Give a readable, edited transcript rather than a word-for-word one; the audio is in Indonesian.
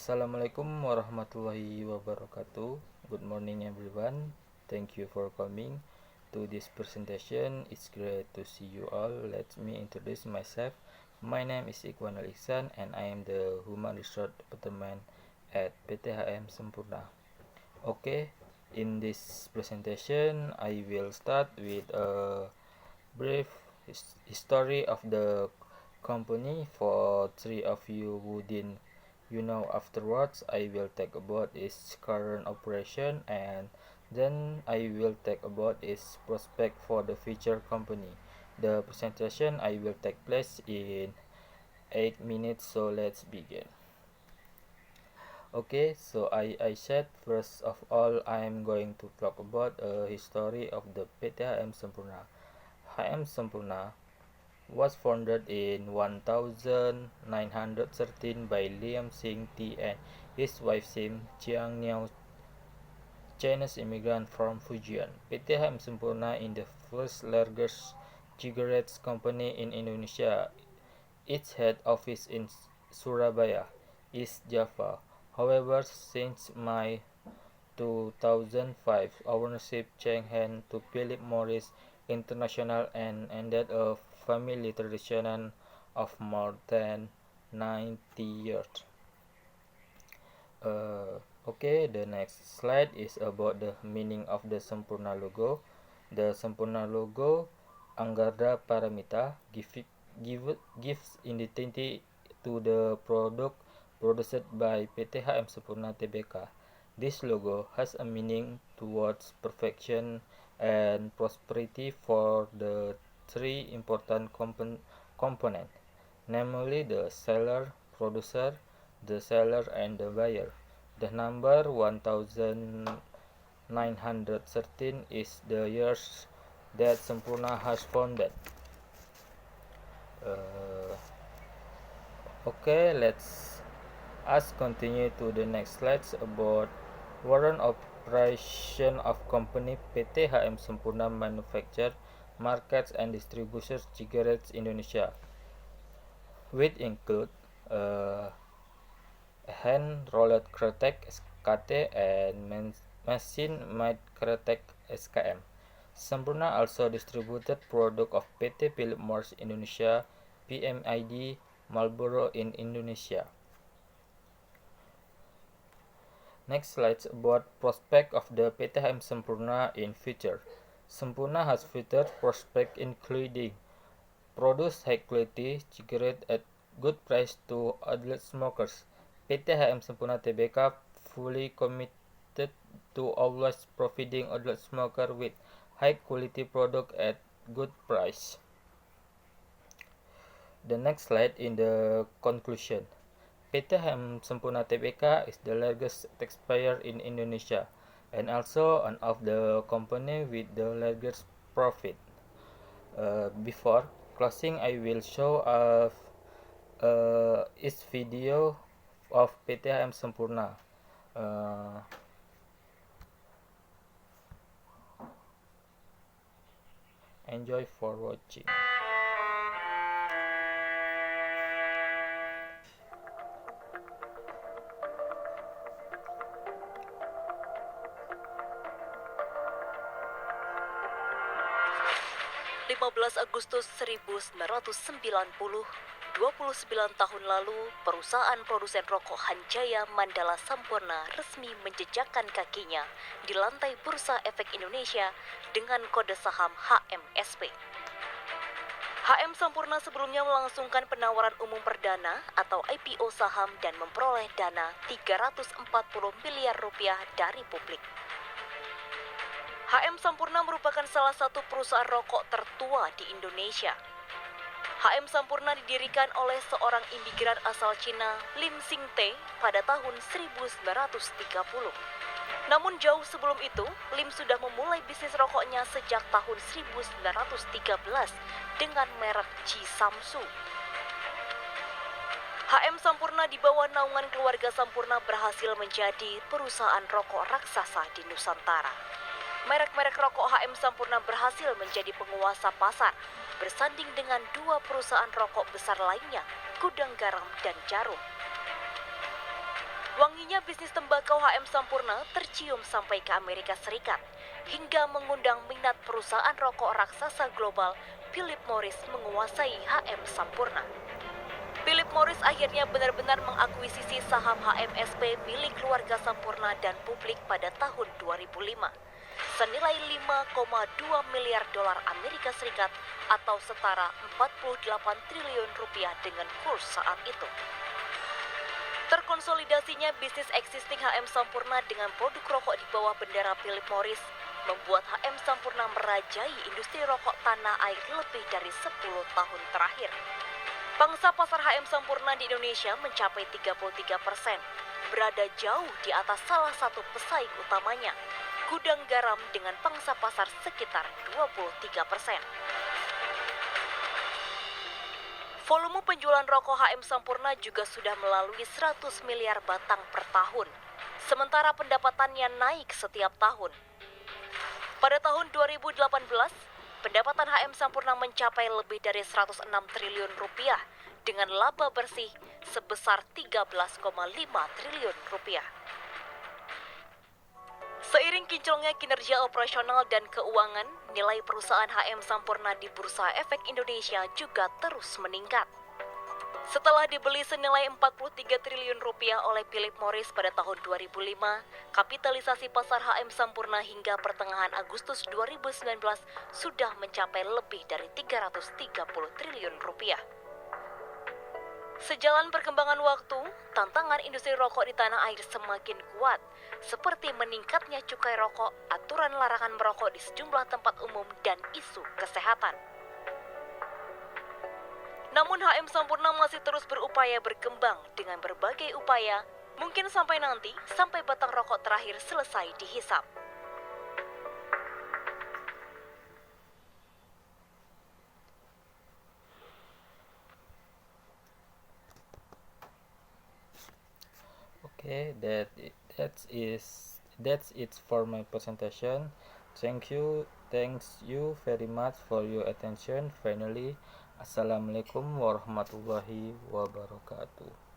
Assalamualaikum warahmatullahi wabarakatuh. Good morning everyone. Thank you for coming to this presentation. It's great to see you all. Let me introduce myself. My name is Ikhwan Al-Ihsan and I am the Human Resource Department at PTHM Sempurna. Okay, in this presentation I will start with a brief history of the company for three of you who didn't afterwards. I will talk about its current operation and then I will talk about its prospect for the future company. The presentation I will take place in 8 minutes, so let's begin. Okay, so I said first of all I am going to talk about a history of the PTHM Sempurna. HM Sempurna was founded in 1913 by Liam Sing T and his wife Sim Chiang Niao, Chinese immigrant from Fujian. PTHM Sempurna is the first largest cigarettes company in Indonesia. Its head office in Surabaya, East Java. However, since May 2005, ownership changed hands to Philip Morris International and ended a family tradition of more than 90 years. Okay, the next slide is about the meaning of the Sempurna logo. The Sempurna logo, Anggarda Paramita, gives identity to the product produced by PTHM Sempurna Tbk. This logo has a meaning towards perfection and prosperity for the three important components, namely the seller, producer, the seller, and the buyer. The number 1913 is the years that Sempurna has founded. Okay, let's continue to the next slides about warrant operation of company PTHM Sempurna manufacture, markets and distributes cigarettes Indonesia, which include hand rolled kretek SKT and machine made kretek SKM. Sempurna also distributed product of PT Philip Morris Indonesia, PMID, Marlboro in Indonesia. Next slide about prospect of the PTHM Sempurna in future. Sempurna has future prospect including produce high quality cigarette at good price to adult smokers. PTHM Sempurna Tbk fully committed to always providing adult smoker with high quality product at good price. The next slide in the conclusion. PTHM Sempurna Tbk is the largest taxpayer in Indonesia and also one of the company with the largest profit. Before closing, I will show its video of PTHM Sempurna. Enjoy for watching. 15 Agustus 1990, 29 tahun lalu, perusahaan produsen rokok Hanjaya Mandala Sampurna resmi menjejakkan kakinya di lantai Bursa Efek Indonesia dengan kode saham HMSP. HM Sampurna sebelumnya melangsungkan penawaran umum perdana atau IPO saham dan memperoleh dana 340 miliar rupiah dari publik. HM Sampurna merupakan salah satu perusahaan rokok tertua di Indonesia. HM Sampurna didirikan oleh seorang imigran asal Cina, Lim Sing Te, pada tahun 1930. Namun jauh sebelum itu, Lim sudah memulai bisnis rokoknya sejak tahun 1913 dengan merek G Samsu. HM Sampurna di bawah naungan keluarga Sampurna berhasil menjadi perusahaan rokok raksasa di Nusantara. Merek-merek rokok HM Sampurna berhasil menjadi penguasa pasar, bersanding dengan dua perusahaan rokok besar lainnya, Gudang Garam dan Jarum. Wanginya bisnis tembakau HM Sampurna tercium sampai ke Amerika Serikat, hingga mengundang minat perusahaan rokok raksasa global Philip Morris menguasai HM Sampurna. Philip Morris akhirnya benar-benar mengakuisisi saham HMSP milik keluarga Sampurna dan publik pada tahun 2005, senilai 5,2 miliar dolar Amerika Serikat atau setara 48 triliun rupiah dengan kurs saat itu. Terkonsolidasinya bisnis existing HM Sampurna dengan produk rokok di bawah bendera Philip Morris membuat HM Sampurna merajai industri rokok tanah air lebih dari 10 tahun terakhir. Pangsa pasar HM Sampurna di Indonesia mencapai 33%, berada jauh di atas salah satu pesaing utamanya, Gudang Garam dengan pangsa pasar sekitar 23%. Volume penjualan rokok HM Sampurna juga sudah melalui 100 miliar batang per tahun, sementara pendapatannya naik setiap tahun. Pada tahun 2018, pendapatan HM Sampurna mencapai lebih dari 106 triliun rupiah dengan laba bersih sebesar 13,5 triliun rupiah. Seiring kinclongnya kinerja operasional dan keuangan, nilai perusahaan HM Sampurna di Bursa Efek Indonesia juga terus meningkat. Setelah dibeli senilai 43 triliun rupiah oleh Philip Morris pada tahun 2005, kapitalisasi pasar HM Sampurna hingga pertengahan Agustus 2019 sudah mencapai lebih dari 330 triliun rupiah. Sejalan perkembangan waktu, tantangan industri rokok di tanah air semakin kuat, seperti meningkatnya cukai rokok, aturan larangan merokok di sejumlah tempat umum, dan isu kesehatan. Namun HM Sampurna masih terus berupaya berkembang dengan berbagai upaya, mungkin sampai nanti, sampai batang rokok terakhir selesai dihisap. Okay, that's it for my presentation. Thanks you very much for your attention. Finally, Assalamualaikum warahmatullahi wabarakatuh.